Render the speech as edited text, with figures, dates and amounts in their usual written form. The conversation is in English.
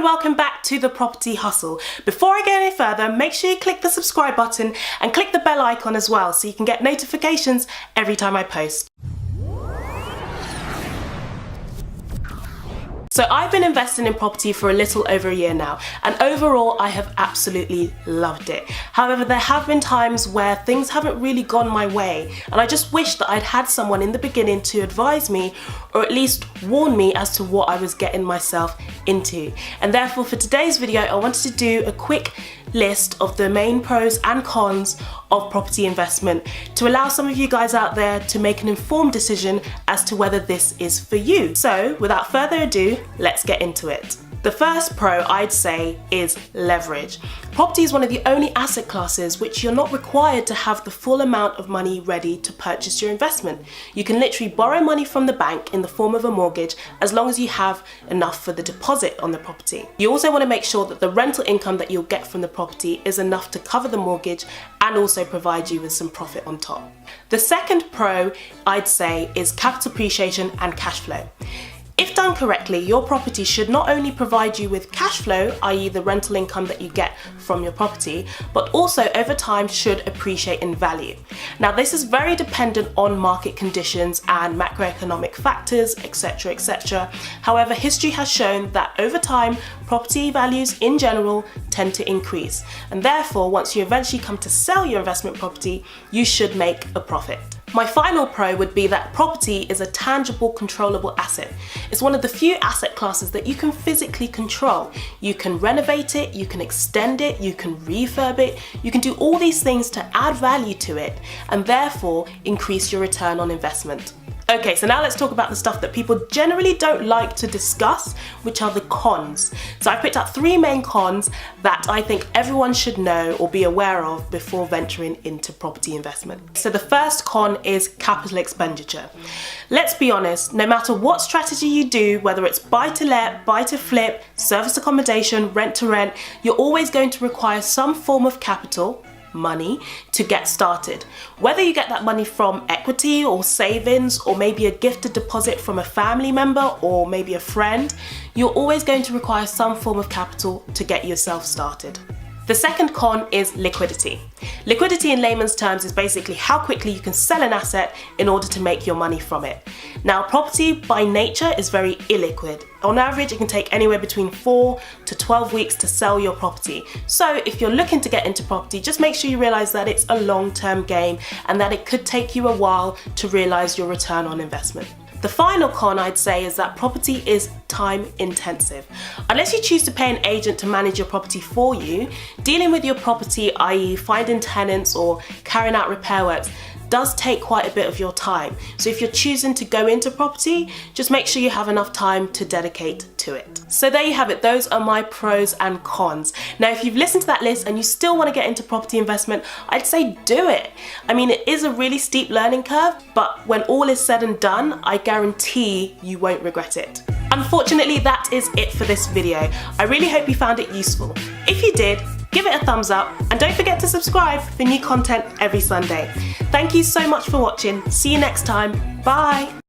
welcome back to the Property Hustle. Before I go any further, make sure you click the subscribe button and click the bell icon as well so you can get notifications every time I post. So I've been investing in property for a little over a year now, and overall I have absolutely loved it. However, there have been times where things haven't really gone my way, and I just wish that I'd had someone in the beginning to advise me, or at least warn me as to what I was getting myself into. And therefore for today's video, I wanted to do a quick list of the main pros and cons of property investment to allow some of you guys out there to make an informed decision as to whether this is for you. So without further ado, let's get into it. The first pro I'd say is leverage. Property is one of the only asset classes which you're not required to have the full amount of money ready to purchase your investment. You can literally borrow money from the bank in the form of a mortgage as long as you have enough for the deposit on the property. You also want to make sure that the rental income that you'll get from the property is enough to cover the mortgage and also provide you with some profit on top. The second pro I'd say is capital appreciation and cash flow. If done correctly, your property should not only provide you with cash flow, i.e. the rental income that you get from your property, but also over time should appreciate in value. Now this is very dependent on market conditions and macroeconomic factors, etc, etc. However, history has shown that over time, property values in general tend to increase. And therefore, once you eventually come to sell your investment property, you should make a profit. My final pro would be that property is a tangible, controllable asset. It's one of the few asset classes that you can physically control. You can renovate it, you can extend it, you can refurb it, you can do all these things to add value to it and therefore increase your return on investment. Okay, so now let's talk about the stuff that people generally don't like to discuss, which are the cons. So I picked out three main cons that I think everyone should know or be aware of before venturing into property investment. So the first con is capital expenditure. Let's be honest, no matter what strategy you do, whether it's buy to let, buy to flip, service accommodation, rent to rent, you're always going to require some form of capital, money, to get started. Whether you get that money from equity or savings or maybe a gifted deposit from a family member or maybe a friend, you're always going to require some form of capital to get yourself started. The second con is liquidity. Liquidity in layman's terms is basically how quickly you can sell an asset in order to make your money from it. Now, property by nature is very illiquid. On average, it can take anywhere between 4 to 12 weeks to sell your property. So if you're looking to get into property, just make sure you realize that it's a long-term game and that it could take you a while to realize your return on investment. The final con I'd say is that property is time intensive. Unless you choose to pay an agent to manage your property for you, dealing with your property, i.e. finding tenants or carrying out repair works, does take quite a bit of your time. So if you're choosing to go into property, just make sure you have enough time to dedicate to it. So there you have it, those are my pros and cons. Now if you've listened to that list and you still want to get into property investment, I'd say do it. I mean, it is a really steep learning curve, but when all is said and done, I guarantee you won't regret it. Unfortunately, that is it for this video. I really hope you found it useful. If you did, give it a thumbs up and don't forget to subscribe for new content every Sunday. Thank you so much for watching. See you next time. Bye.